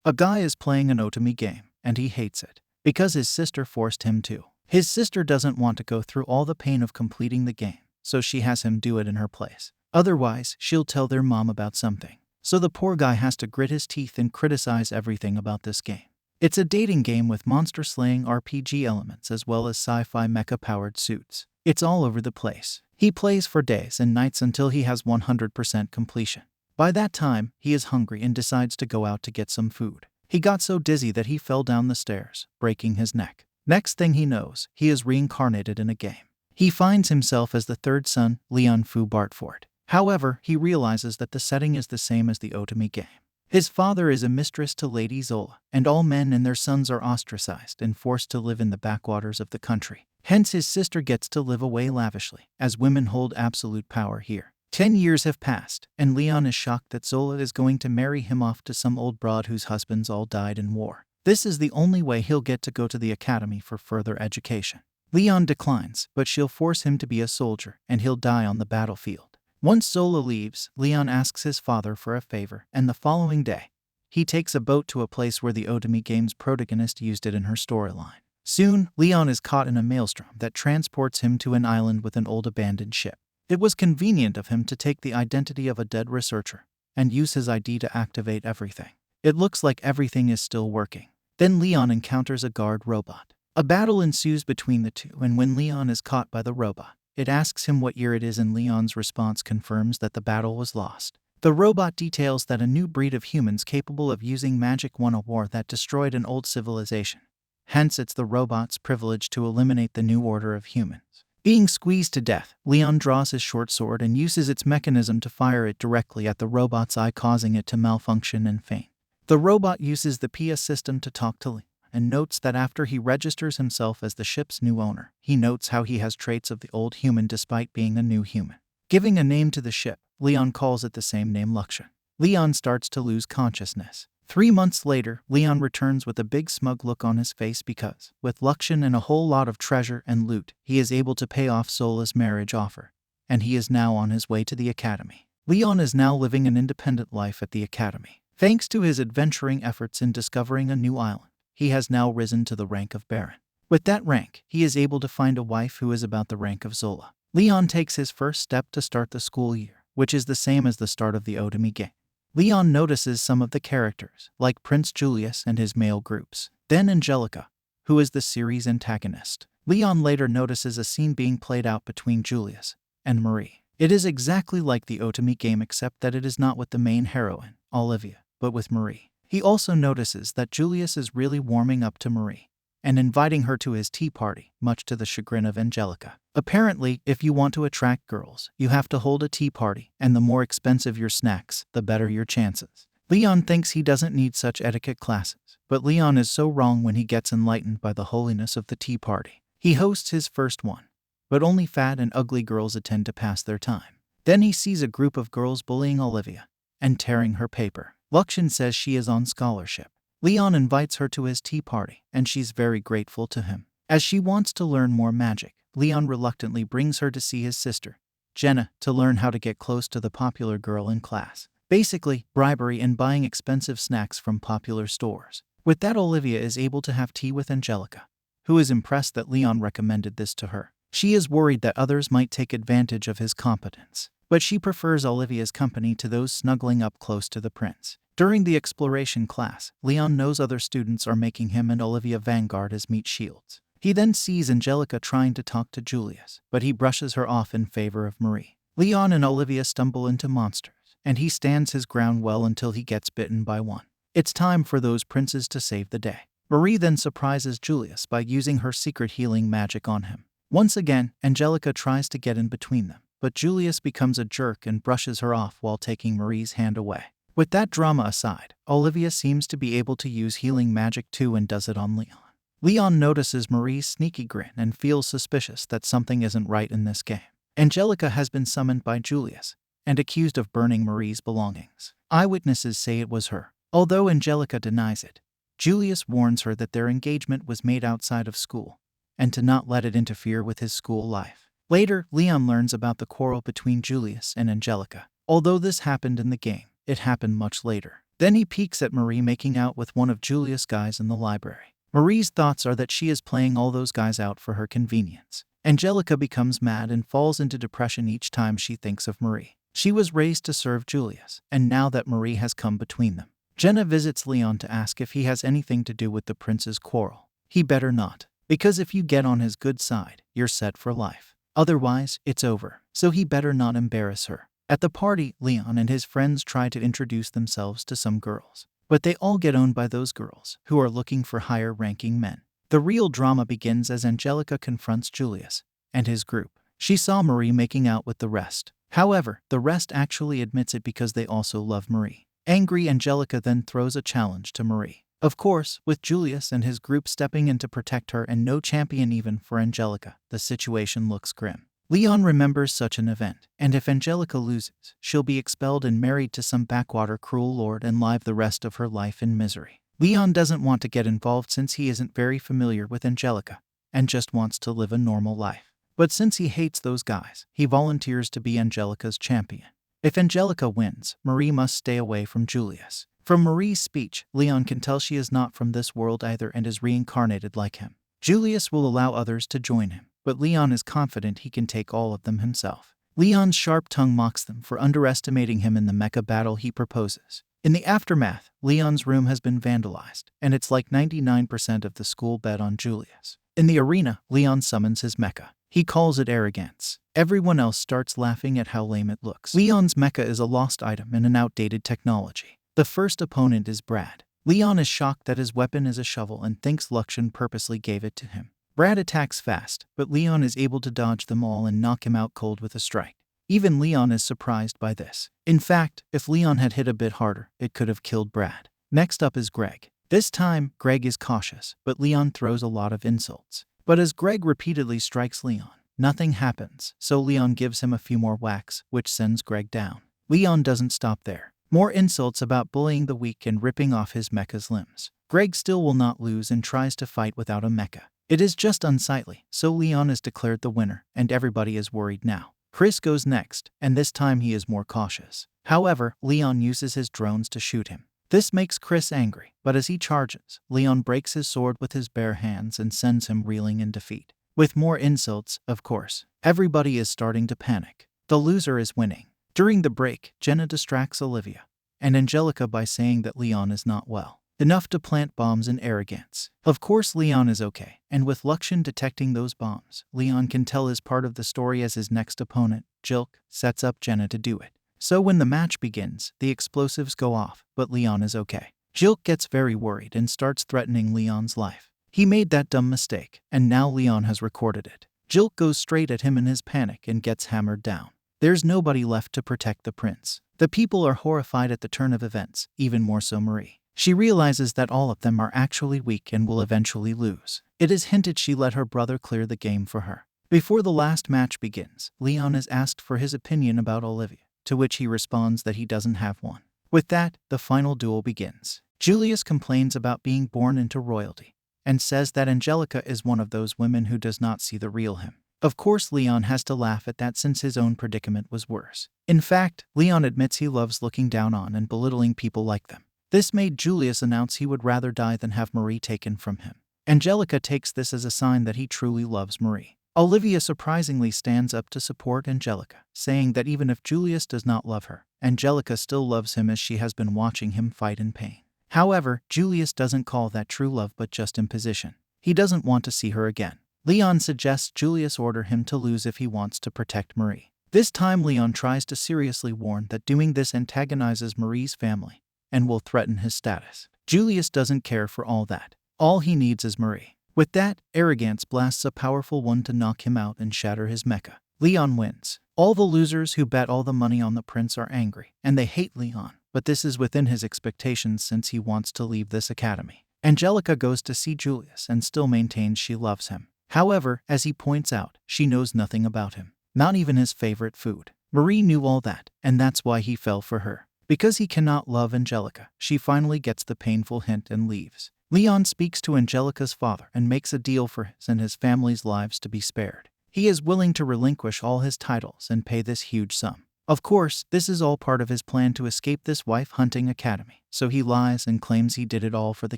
A guy is playing an otome game, and he hates it because his sister forced him to. His sister doesn't want to go through all the pain of completing the game, so she has him do it in her place. Otherwise, she'll tell their mom about something. So the poor guy has to grit his teeth and criticize everything about this game. It's a dating game with monster-slaying RPG elements as well as sci-fi mecha-powered suits. It's all over the place. He plays for days and nights until he has 100% completion. By that time, he is hungry and decides to go out to get some food. He got so dizzy that he fell down the stairs, breaking his neck. Next thing he knows, he is reincarnated in a game. He finds himself as the third son, Leon Fu Bartford. However, he realizes that the setting is the same as the otome game. His father is a mistress to Lady Zola, and all men and their sons are ostracized and forced to live in the backwaters of the country. Hence his sister gets to live away lavishly, as women hold absolute power here. 10 years have passed, and Leon is shocked that Zola is going to marry him off to some old broad whose husbands all died in war. This is the only way he'll get to go to the academy for further education. Leon declines, but she'll force him to be a soldier, and he'll die on the battlefield. Once Zola leaves, Leon asks his father for a favor, and the following day, he takes a boat to a place where the otome game's protagonist used it in her storyline. Soon, Leon is caught in a maelstrom that transports him to an island with an old abandoned ship. It was convenient of him to take the identity of a dead researcher and use his ID to activate everything. It looks like everything is still working. Then Leon encounters a guard robot. A battle ensues between the two, and when Leon is caught by the robot, it asks him what year it is, and Leon's response confirms that the battle was lost. The robot details that a new breed of humans capable of using magic won a war that destroyed an old civilization. Hence, it's the robot's privilege to eliminate the new order of humans. Being squeezed to death, Leon draws his short sword and uses its mechanism to fire it directly at the robot's eye, causing it to malfunction and faint. The robot uses the PA system to talk to Leon, and notes that after he registers himself as the ship's new owner, he notes how he has traits of the old human despite being a new human. Giving a name to the ship, Leon calls it the same name, Luxion. Leon starts to lose consciousness. 3 months later, Leon returns with a big smug look on his face because, with Luxion and a whole lot of treasure and loot, he is able to pay off Zola's marriage offer, and he is now on his way to the academy. Leon is now living an independent life at the academy. Thanks to his adventuring efforts in discovering a new island, he has now risen to the rank of Baron. With that rank, he is able to find a wife who is about the rank of Zola. Leon takes his first step to start the school year, which is the same as the start of the otome game. Leon notices some of the characters, like Prince Julius and his male groups. Then Angelica, who is the series antagonist. Leon later notices a scene being played out between Julius and Marie. It is exactly like the otome game, except that it is not with the main heroine, Olivia, but with Marie. He also notices that Julius is really warming up to Marie and inviting her to his tea party, much to the chagrin of Angelica. Apparently, if you want to attract girls, you have to hold a tea party, and the more expensive your snacks, the better your chances. Leon thinks he doesn't need such etiquette classes, but Leon is so wrong when he gets enlightened by the holiness of the tea party. He hosts his first one, but only fat and ugly girls attend to pass their time. Then he sees a group of girls bullying Olivia and tearing her paper. Luxion says she is on scholarship. Leon invites her to his tea party, and she's very grateful to him. As she wants to learn more magic, Leon reluctantly brings her to see his sister, Jenna, to learn how to get close to the popular girl in class. Basically, bribery and buying expensive snacks from popular stores. With that, Olivia is able to have tea with Angelica, who is impressed that Leon recommended this to her. She is worried that others might take advantage of his competence, but she prefers Olivia's company to those snuggling up close to the prince. During the exploration class, Leon knows other students are making him and Olivia vanguard as meat shields. He then sees Angelica trying to talk to Julius, but he brushes her off in favor of Marie. Leon and Olivia stumble into monsters, and he stands his ground well until he gets bitten by one. It's time for those princes to save the day. Marie then surprises Julius by using her secret healing magic on him. Once again, Angelica tries to get in between them, but Julius becomes a jerk and brushes her off while taking Marie's hand away. With that drama aside, Olivia seems to be able to use healing magic too and does it on Leon. Leon notices Marie's sneaky grin and feels suspicious that something isn't right in this game. Angelica has been summoned by Julius and accused of burning Marie's belongings. Eyewitnesses say it was her. Although Angelica denies it, Julius warns her that their engagement was made outside of school and to not let it interfere with his school life. Later, Leon learns about the quarrel between Julius and Angelica. Although this happened in the game, it happened much later. Then he peeks at Marie making out with one of Julius' guys in the library. Marie's thoughts are that she is playing all those guys out for her convenience. Angelica becomes mad and falls into depression each time she thinks of Marie. She was raised to serve Julius, and now that Marie has come between them, Jenna visits Leon to ask if he has anything to do with the prince's quarrel. He better not, because if you get on his good side, you're set for life. Otherwise, it's over, so he better not embarrass her. At the party, Leon and his friends try to introduce themselves to some girls, but they all get owned by those girls, who are looking for higher-ranking men. The real drama begins as Angelica confronts Julius and his group. She saw Marie making out with the rest. However, the rest actually admits it because they also love Marie. Angry, Angelica then throws a challenge to Marie. Of course, with Julius and his group stepping in to protect her and no champion even for Angelica, the situation looks grim. Leon remembers such an event, and if Angelica loses, she'll be expelled and married to some backwater cruel lord and live the rest of her life in misery. Leon doesn't want to get involved since he isn't very familiar with Angelica, and just wants to live a normal life. But since he hates those guys, he volunteers to be Angelica's champion. If Angelica wins, Marie must stay away from Julius. From Marie's speech, Leon can tell she is not from this world either and is reincarnated like him. Julius will allow others to join him, but Leon is confident he can take all of them himself. Leon's sharp tongue mocks them for underestimating him in the mecha battle he proposes. In the aftermath, Leon's room has been vandalized, and it's like 99% of the school bet on Julius. In the arena, Leon summons his mecha. He calls it arrogance. Everyone else starts laughing at how lame it looks. Leon's mecha is a lost item and an outdated technology. The first opponent is Brad. Leon is shocked that his weapon is a shovel and thinks Luxian purposely gave it to him. Brad attacks fast, but Leon is able to dodge them all and knock him out cold with a strike. Even Leon is surprised by this. In fact, if Leon had hit a bit harder, it could have killed Brad. Next up is Greg. This time, Greg is cautious, but Leon throws a lot of insults. But as Greg repeatedly strikes Leon, nothing happens, so Leon gives him a few more whacks, which sends Greg down. Leon doesn't stop there. More insults about bullying the weak and ripping off his mecha's limbs. Greg still will not lose and tries to fight without a mecha. It is just unsightly, so Leon is declared the winner, and everybody is worried now. Chris goes next, and this time he is more cautious. However, Leon uses his drones to shoot him. This makes Chris angry, but as he charges, Leon breaks his sword with his bare hands and sends him reeling in defeat. With more insults, of course, everybody is starting to panic. The loser is winning. During the break, Jenna distracts Olivia and Angelica by saying that Leon is not well enough to plant bombs in arrogance. Of course Leon is okay, and with Luxian detecting those bombs, Leon can tell his part of the story as his next opponent, Jilk, sets up Jenna to do it. So when the match begins, the explosives go off, but Leon is okay. Jilk gets very worried and starts threatening Leon's life. He made that dumb mistake, and now Leon has recorded it. Jilk goes straight at him in his panic and gets hammered down. There's nobody left to protect the prince. The people are horrified at the turn of events, even more so Marie. She realizes that all of them are actually weak and will eventually lose. It is hinted she let her brother clear the game for her. Before the last match begins, Leon is asked for his opinion about Olivia, to which he responds that he doesn't have one. With that, the final duel begins. Julius complains about being born into royalty, and says that Angelica is one of those women who does not see the real him. Of course, Leon has to laugh at that since his own predicament was worse. In fact, Leon admits he loves looking down on and belittling people like them. This made Julius announce he would rather die than have Marie taken from him. Angelica takes this as a sign that he truly loves Marie. Olivia surprisingly stands up to support Angelica, saying that even if Julius does not love her, Angelica still loves him as she has been watching him fight in pain. However, Julius doesn't call that true love but just imposition. He doesn't want to see her again. Leon suggests Julius order him to lose if he wants to protect Marie. This time Leon tries to seriously warn that doing this antagonizes Marie's family and will threaten his status. Julius doesn't care for all that. All he needs is Marie. With that, Arrogance blasts a powerful one to knock him out and shatter his mecha. Leon wins. All the losers who bet all the money on the prince are angry, and they hate Leon, but this is within his expectations since he wants to leave this academy. Angelica goes to see Julius and still maintains she loves him. However, as he points out, she knows nothing about him, not even his favorite food. Marie knew all that, and that's why he fell for her. Because he cannot love Angelica, she finally gets the painful hint and leaves. Leon speaks to Angelica's father and makes a deal for his and his family's lives to be spared. He is willing to relinquish all his titles and pay this huge sum. Of course, this is all part of his plan to escape this wife-hunting academy, so he lies and claims he did it all for the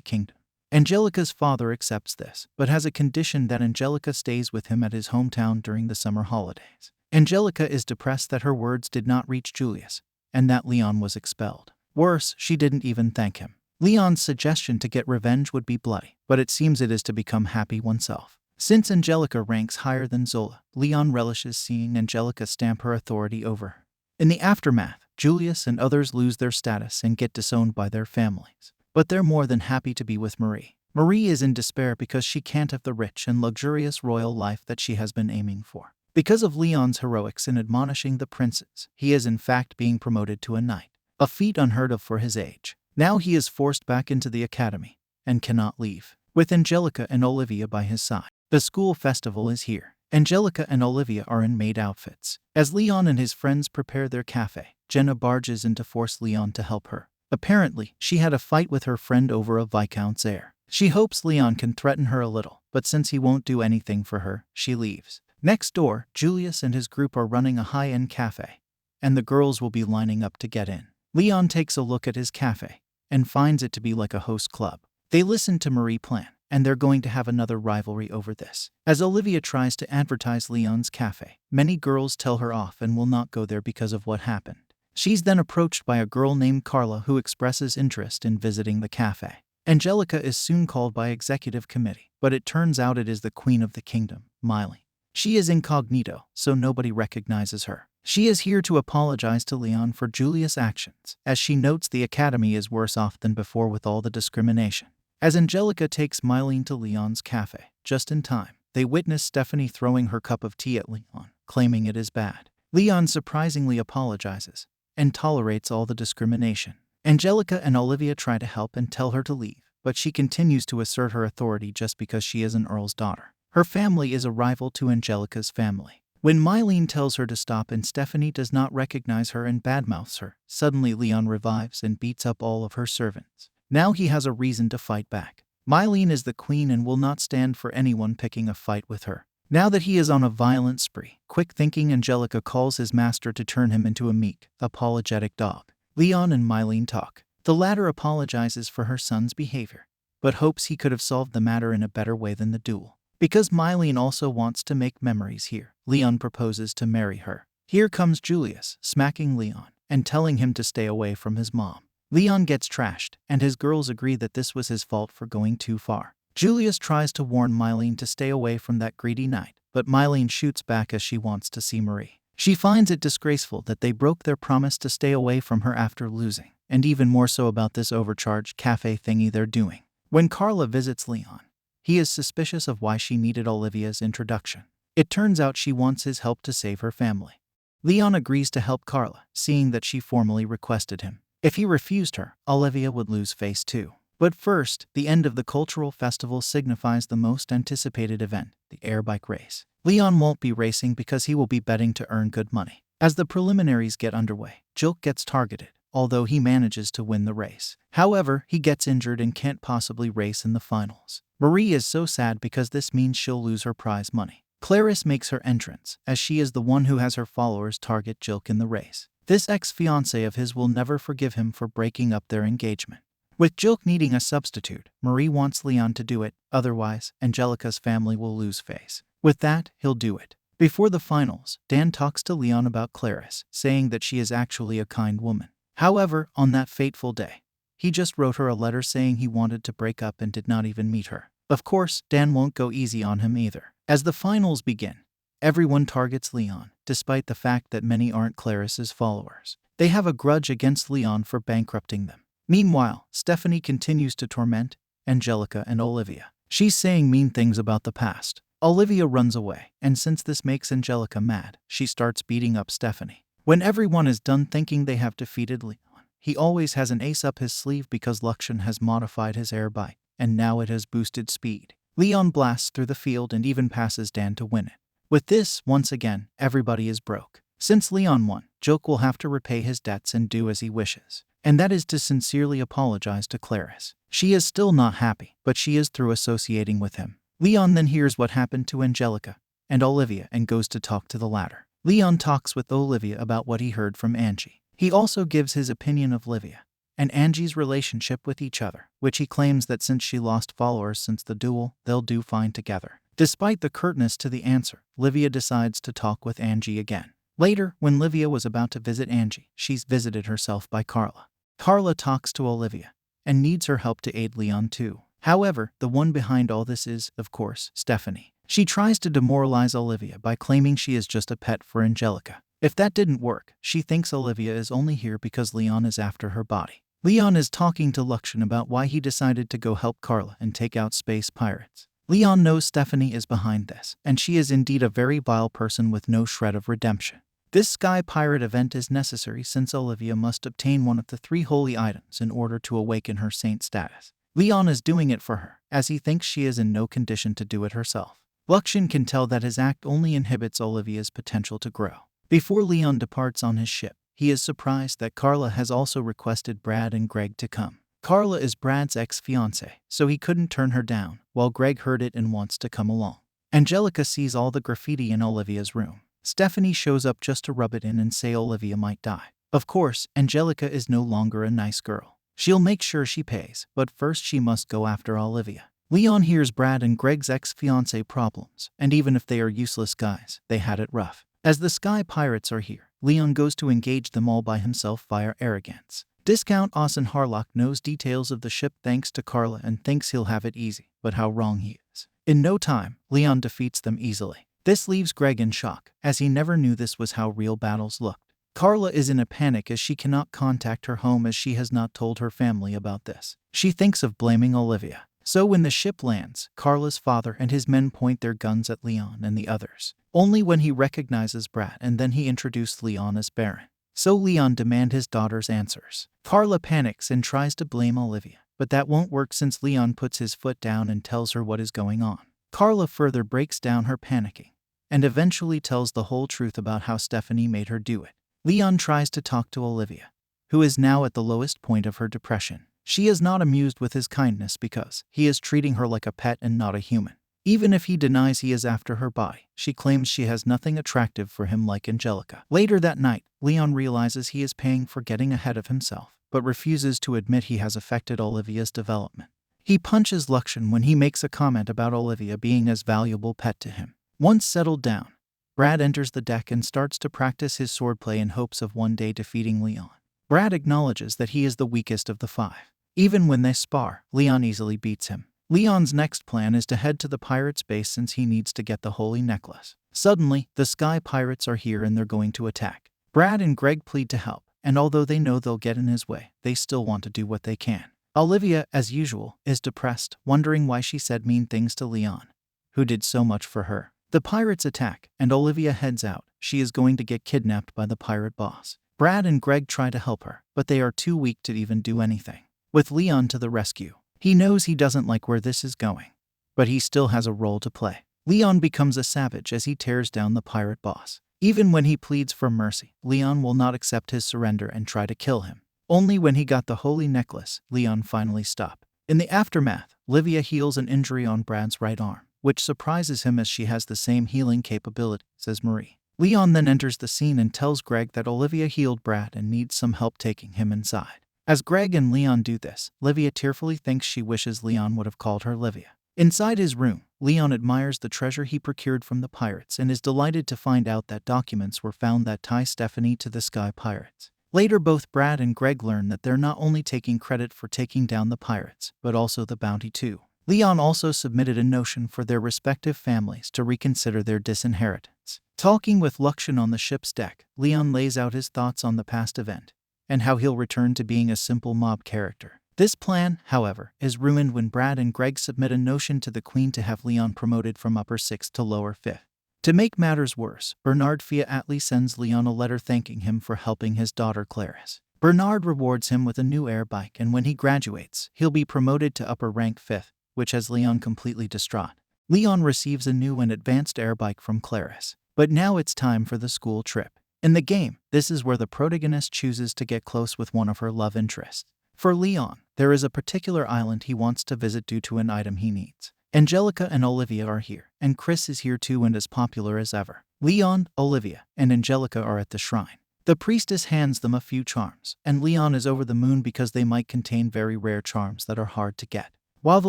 kingdom. Angelica's father accepts this, but has a condition that Angelica stays with him at his hometown during the summer holidays. Angelica is depressed that her words did not reach Julius, and that Leon was expelled. Worse, she didn't even thank him. Leon's suggestion to get revenge would be bloody, but it seems it is to become happy oneself. Since Angelica ranks higher than Zola, Leon relishes seeing Angelica stamp her authority over her. In the aftermath, Julius and others lose their status and get disowned by their families. But they're more than happy to be with Marie. Marie is in despair because she can't have the rich and luxurious royal life that she has been aiming for. Because of Leon's heroics in admonishing the princes, he is in fact being promoted to a knight, a feat unheard of for his age. Now he is forced back into the academy and cannot leave, with Angelica and Olivia by his side. The school festival is here. Angelica and Olivia are in maid outfits. As Leon and his friends prepare their cafe, Jenna barges in to force Leon to help her. Apparently, she had a fight with her friend over a viscount's heir. She hopes Leon can threaten her a little, but since he won't do anything for her, she leaves. Next door, Julius and his group are running a high-end cafe, and the girls will be lining up to get in. Leon takes a look at his cafe and finds it to be like a host club. They listen to Marie plan, and they're going to have another rivalry over this. As Olivia tries to advertise Leon's cafe, many girls tell her off and will not go there because of what happened. She's then approached by a girl named Carla who expresses interest in visiting the cafe. Angelica is soon called by executive committee, but it turns out it is the queen of the kingdom, Miley. She is incognito, so nobody recognizes her. She is here to apologize to Leon for Julius' actions, as she notes the academy is worse off than before with all the discrimination. As Angelica takes Miley to Leon's cafe, just in time, they witness Stephanie throwing her cup of tea at Leon, claiming it is bad. Leon surprisingly apologizes and tolerates all the discrimination. Angelica and Olivia try to help and tell her to leave, but she continues to assert her authority just because she is an earl's daughter. Her family is a rival to Angelica's family. When Mylene tells her to stop and Stephanie does not recognize her and badmouths her, suddenly Leon revives and beats up all of her servants. Now he has a reason to fight back. Mylene is the queen and will not stand for anyone picking a fight with her. Now that he is on a violent spree, quick-thinking Angelica calls his master to turn him into a meek, apologetic dog. Leon and Mylene talk. The latter apologizes for her son's behavior, but hopes he could have solved the matter in a better way than the duel. Because Mylene also wants to make memories here, Leon proposes to marry her. Here comes Julius, smacking Leon and telling him to stay away from his mom. Leon gets trashed, and his girls agree that this was his fault for going too far. Julius tries to warn Mylene to stay away from that greedy knight, but Mylene shoots back as she wants to see Marie. She finds it disgraceful that they broke their promise to stay away from her after losing, and even more so about this overcharged cafe thingy they're doing. When Carla visits Leon, he is suspicious of why she needed Olivia's introduction. It turns out she wants his help to save her family. Leon agrees to help Carla, seeing that she formally requested him. If he refused her, Olivia would lose face too. But first, the end of the cultural festival signifies the most anticipated event, the air bike race. Leon won't be racing because he will be betting to earn good money. As the preliminaries get underway, Jilk gets targeted, although he manages to win the race. However, he gets injured and can't possibly race in the finals. Marie is so sad because this means she'll lose her prize money. Clarice makes her entrance, as she is the one who has her followers target Jilk in the race. This ex-fiancé of his will never forgive him for breaking up their engagement. With Jilk needing a substitute, Marie wants Leon to do it, otherwise, Angelica's family will lose face. With that, he'll do it. Before the finals, Dan talks to Leon about Clarice, saying that she is actually a kind woman. However, on that fateful day, he just wrote her a letter saying he wanted to break up and did not even meet her. Of course, Dan won't go easy on him either. As the finals begin, everyone targets Leon, despite the fact that many aren't Clarice's followers. They have a grudge against Leon for bankrupting them. Meanwhile, Stephanie continues to torment Angelica and Olivia. She's saying mean things about the past. Olivia runs away, and since this makes Angelica mad, she starts beating up Stephanie. When everyone is done thinking they have defeated Leon, he always has an ace up his sleeve because Luxian has modified his air bike, and now it has boosted speed. Leon blasts through the field and even passes Dan to win it. With this, once again, everybody is broke. Since Leon won, Jilk will have to repay his debts and do as he wishes. And that is to sincerely apologize to Clarice. She is still not happy, but she is through associating with him. Leon then hears what happened to Angelica and Olivia and goes to talk to the latter. Leon talks with Olivia about what he heard from Angie. He also gives his opinion of Livia and Angie's relationship with each other, which he claims that since she lost followers since the duel, they'll do fine together. Despite the curtness to the answer, Livia decides to talk with Angie again. Later, when Livia was about to visit Angie, she's visited herself by Carla. Carla talks to Olivia and needs her help to aid Leon too. However, the one behind all this is, of course, Stephanie. She tries to demoralize Olivia by claiming she is just a pet for Angelica. If that didn't work, she thinks Olivia is only here because Leon is after her body. Leon is talking to Luxian about why he decided to go help Carla and take out space pirates. Leon knows Stephanie is behind this, and she is indeed a very vile person with no shred of redemption. This Sky Pirate event is necessary since Olivia must obtain one of the 3 holy items in order to awaken her saint status. Leon is doing it for her, as he thinks she is in no condition to do it herself. Luxian can tell that his act only inhibits Olivia's potential to grow. Before Leon departs on his ship, he is surprised that Carla has also requested Brad and Greg to come. Carla is Brad's ex-fiancée, so he couldn't turn her down, while Greg heard it and wants to come along. Angelica sees all the graffiti in Olivia's room. Stephanie shows up just to rub it in and say Olivia might die. Of course, Angelica is no longer a nice girl. She'll make sure she pays, but first she must go after Olivia. Leon hears Brad and Greg's ex-fiancée problems, and even if they are useless guys, they had it rough. As the Sky Pirates are here, Leon goes to engage them all by himself via arrogance. Discount Austin Harlock knows details of the ship thanks to Carla and thinks he'll have it easy, but how wrong he is. In no time, Leon defeats them easily. This leaves Greg in shock, as he never knew this was how real battles looked. Carla is in a panic as she cannot contact her home as she has not told her family about this. She thinks of blaming Olivia. So when the ship lands, Carla's father and his men point their guns at Leon and the others. Only when he recognizes Brad and then he introduced Leon as Baron. So Leon demands his daughter's answers. Carla panics and tries to blame Olivia, but that won't work since Leon puts his foot down and tells her what is going on. Carla further breaks down her panicking and eventually tells the whole truth about how Stephanie made her do it. Leon tries to talk to Olivia, who is now at the lowest point of her depression. She is not amused with his kindness because he is treating her like a pet and not a human. Even if he denies he is after her body, she claims she has nothing attractive for him like Angelica. Later that night, Leon realizes he is paying for getting ahead of himself, but refuses to admit he has affected Olivia's development. He punches Luxian when he makes a comment about Olivia being as valuable pet to him. Once settled down, Brad enters the deck and starts to practice his swordplay in hopes of one day defeating Leon. Brad acknowledges that he is the weakest of the 5. Even when they spar, Leon easily beats him. Leon's next plan is to head to the pirates' base since he needs to get the holy necklace. Suddenly, the Sky Pirates are here and they're going to attack. Brad and Greg plead to help, and although they know they'll get in his way, they still want to do what they can. Olivia, as usual, is depressed, wondering why she said mean things to Leon, who did so much for her. The pirates attack, and Olivia heads out. She is going to get kidnapped by the pirate boss. Brad and Greg try to help her, but they are too weak to even do anything. With Leon to the rescue. He knows he doesn't like where this is going, but he still has a role to play. Leon becomes a savage as he tears down the pirate boss. Even when he pleads for mercy, Leon will not accept his surrender and try to kill him. Only when he got the holy necklace, Leon finally stopped. In the aftermath, Livia heals an injury on Brad's right arm, which surprises him as she has the same healing capabilities as Marie. Leon then enters the scene and tells Greg that Olivia healed Brad and needs some help taking him inside. As Greg and Leon do this, Livia tearfully thinks she wishes Leon would have called her Livia. Inside his room, Leon admires the treasure he procured from the pirates and is delighted to find out that documents were found that tie Stephanie to the Sky Pirates. Later, both Brad and Greg learn that they're not only taking credit for taking down the pirates, but also the bounty too. Leon also submitted a notion for their respective families to reconsider their disinheritance. Talking with Luxian on the ship's deck, Leon lays out his thoughts on the past event and how he'll return to being a simple mob character. This plan, however, is ruined when Brad and Greg submit a notion to the Queen to have Leon promoted from upper 6th to lower 5th. To make matters worse, Bernard Fiatli sends Leon a letter thanking him for helping his daughter Clarice. Bernard rewards him with a new air bike, and when he graduates, he'll be promoted to upper rank 5th, which has Leon completely distraught. Leon receives a new and advanced air bike from Clarice, but now it's time for the school trip. In the game, this is where the protagonist chooses to get close with one of her love interests. For Leon, there is a particular island he wants to visit due to an item he needs. Angelica and Olivia are here, and Chris is here too and as popular as ever. Leon, Olivia, and Angelica are at the shrine. The priestess hands them a few charms, and Leon is over the moon because they might contain very rare charms that are hard to get. While the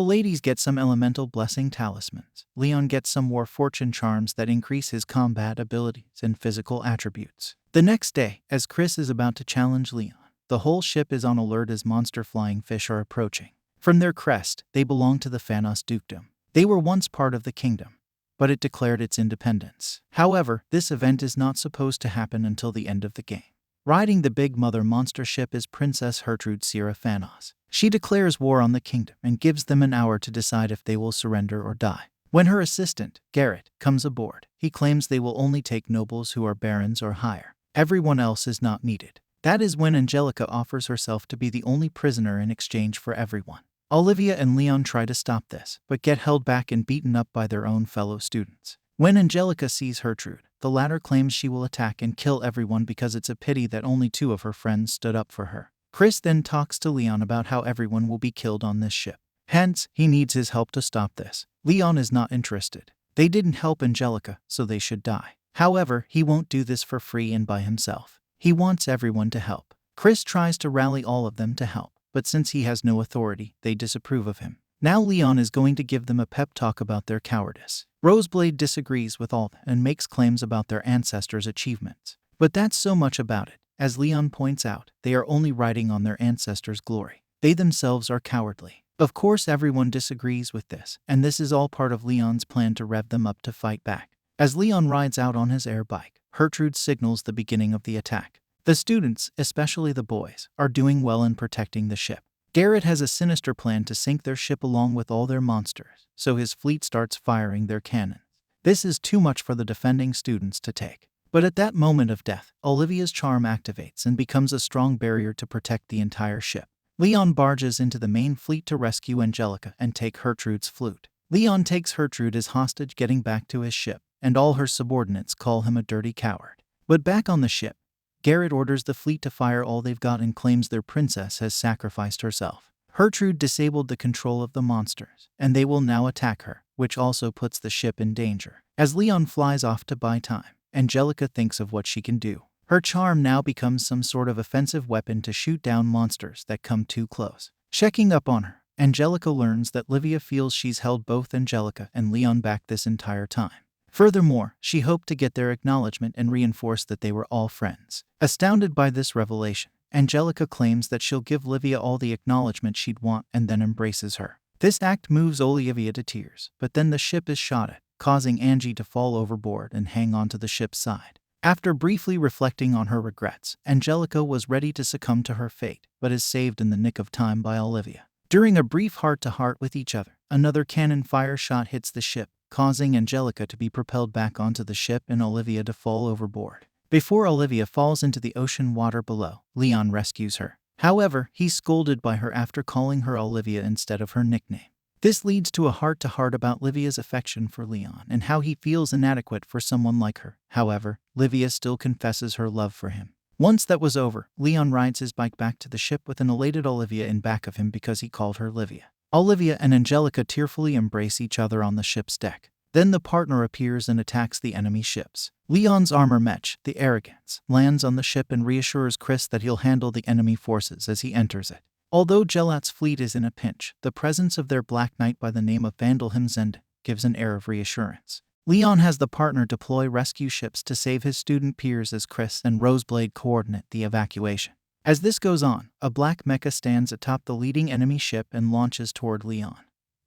ladies get some elemental blessing talismans, Leon gets some war fortune charms that increase his combat abilities and physical attributes. The next day, as Chris is about to challenge Leon, the whole ship is on alert as monster flying fish are approaching. From their crest, they belong to the Phanos dukedom. They were once part of the kingdom, but it declared its independence. However, this event is not supposed to happen until the end of the game. Riding the big mother monster ship is Princess Gertrude Sierra Phanos. She declares war on the kingdom and gives them an hour to decide if they will surrender or die. When her assistant, Garrett, comes aboard, he claims they will only take nobles who are barons or higher. Everyone else is not needed. That is when Angelica offers herself to be the only prisoner in exchange for everyone. Olivia and Leon try to stop this, but get held back and beaten up by their own fellow students. When Angelica sees Gertrude, the latter claims she will attack and kill everyone because it's a pity that only 2 of her friends stood up for her. Chris then talks to Leon about how everyone will be killed on this ship. Hence, he needs his help to stop this. Leon is not interested. They didn't help Angelica, so they should die. However, he won't do this for free and by himself. He wants everyone to help. Chris tries to rally all of them to help, but since he has no authority, they disapprove of him. Now Leon is going to give them a pep talk about their cowardice. Roseblade disagrees with all and makes claims about their ancestors' achievements. But that's so much about it. As Leon points out, they are only riding on their ancestors' glory. They themselves are cowardly. Of course, everyone disagrees with this, and this is all part of Leon's plan to rev them up to fight back. As Leon rides out on his air bike, Gertrude signals the beginning of the attack. The students, especially the boys, are doing well in protecting the ship. Garrett has a sinister plan to sink their ship along with all their monsters, so his fleet starts firing their cannons. This is too much for the defending students to take. But at that moment of death, Olivia's charm activates and becomes a strong barrier to protect the entire ship. Leon barges into the main fleet to rescue Angelica and take Gertrude's flute. Leon takes Gertrude as hostage, getting back to his ship, and all her subordinates call him a dirty coward. But back on the ship, Garrett orders the fleet to fire all they've got and claims their princess has sacrificed herself. Gertrude disabled the control of the monsters, and they will now attack her, which also puts the ship in danger. As Leon flies off to buy time, Angelica thinks of what she can do. Her charm now becomes some sort of offensive weapon to shoot down monsters that come too close. Checking up on her, Angelica learns that Livia feels she's held both Angelica and Leon back this entire time. Furthermore, she hoped to get their acknowledgement and reinforce that they were all friends. Astounded by this revelation, Angelica claims that she'll give Livia all the acknowledgement she'd want and then embraces her. This act moves Olivia to tears, but then the ship is shot at, causing Angie to fall overboard and hang onto the ship's side. After briefly reflecting on her regrets, Angelica was ready to succumb to her fate, but is saved in the nick of time by Olivia. During a brief heart-to-heart with each other, another cannon fire shot hits the ship, causing Angelica to be propelled back onto the ship and Olivia to fall overboard. Before Olivia falls into the ocean water below, Leon rescues her. However, he's scolded by her after calling her Olivia instead of her nickname. This leads to a heart-to-heart about Livia's affection for Leon and how he feels inadequate for someone like her. However, Livia still confesses her love for him. Once that was over, Leon rides his bike back to the ship with an elated Olivia in back of him because he called her Livia. Olivia and Angelica tearfully embrace each other on the ship's deck. Then the partner appears and attacks the enemy ships. Leon's armor mech, the Arrogance, lands on the ship and reassures Chris that he'll handle the enemy forces as he enters it. Although Gelat's fleet is in a pinch, the presence of their Black Knight by the name of Vandal Himzend gives an air of reassurance. Leon has the partner deploy rescue ships to save his student peers as Chris and Roseblade coordinate the evacuation. As this goes on, a black mecha stands atop the leading enemy ship and launches toward Leon,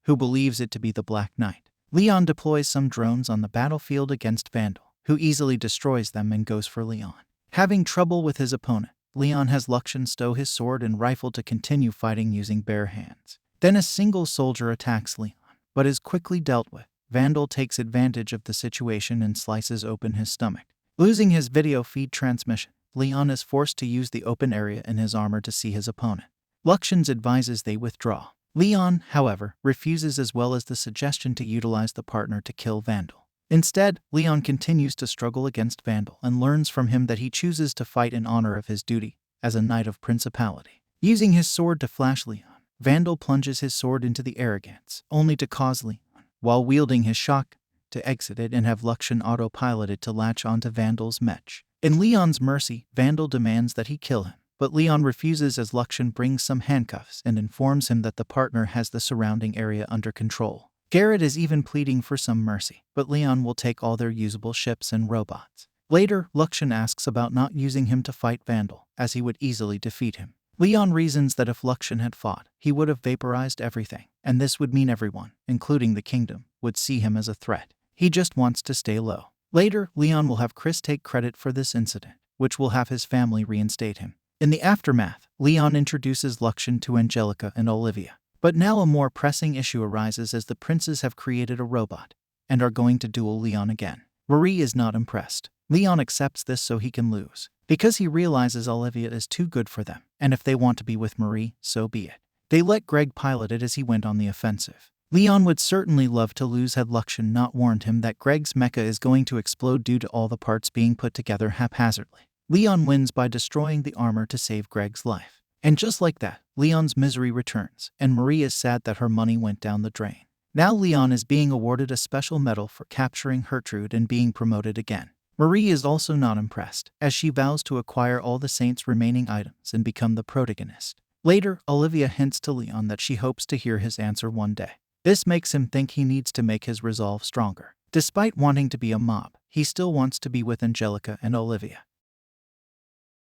who believes it to be the Black Knight. Leon deploys some drones on the battlefield against Vandal, who easily destroys them and goes for Leon. Having trouble with his opponent, Leon has Luxian stow his sword and rifle to continue fighting using bare hands. Then a single soldier attacks Leon, but is quickly dealt with. Vandal takes advantage of the situation and slices open his stomach. Losing his video feed transmission, Leon is forced to use the open area in his armor to see his opponent. Luxian advises they withdraw. Leon, however, refuses, as well as the suggestion to utilize the partner to kill Vandal. Instead, Leon continues to struggle against Vandal and learns from him that he chooses to fight in honor of his duty as a knight of principality. Using his sword to flash Leon, Vandal plunges his sword into the Arrogance, only to cause Leon, while wielding his shotgun, to exit it and have Luxian autopiloted to latch onto Vandal's mech. In Leon's mercy, Vandal demands that he kill him, but Leon refuses as Luxian brings some handcuffs and informs him that the partner has the surrounding area under control. Garrett is even pleading for some mercy, but Leon will take all their usable ships and robots. Later, Luxian asks about not using him to fight Vandal, as he would easily defeat him. Leon reasons that if Luxian had fought, he would have vaporized everything, and this would mean everyone, including the kingdom, would see him as a threat. He just wants to stay low. Later, Leon will have Chris take credit for this incident, which will have his family reinstate him. In the aftermath, Leon introduces Luxian to Angelica and Olivia. But now a more pressing issue arises as the princes have created a robot and are going to duel Leon again. Marie is not impressed. Leon accepts this so he can lose, because he realizes Olivia is too good for them, and if they want to be with Marie, so be it. They let Greg pilot it as he went on the offensive. Leon would certainly love to lose had Luxian not warned him that Greg's mecha is going to explode due to all the parts being put together haphazardly. Leon wins by destroying the armor to save Greg's life. And just like that, Leon's misery returns, and Marie is sad that her money went down the drain. Now Leon is being awarded a special medal for capturing Gertrude and being promoted again. Marie is also not impressed, as she vows to acquire all the Saint's remaining items and become the protagonist. Later, Olivia hints to Leon that she hopes to hear his answer one day. This makes him think he needs to make his resolve stronger. Despite wanting to be a mob, he still wants to be with Angelica and Olivia.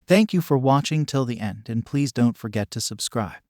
Thank you for watching till the end, and please don't forget to subscribe.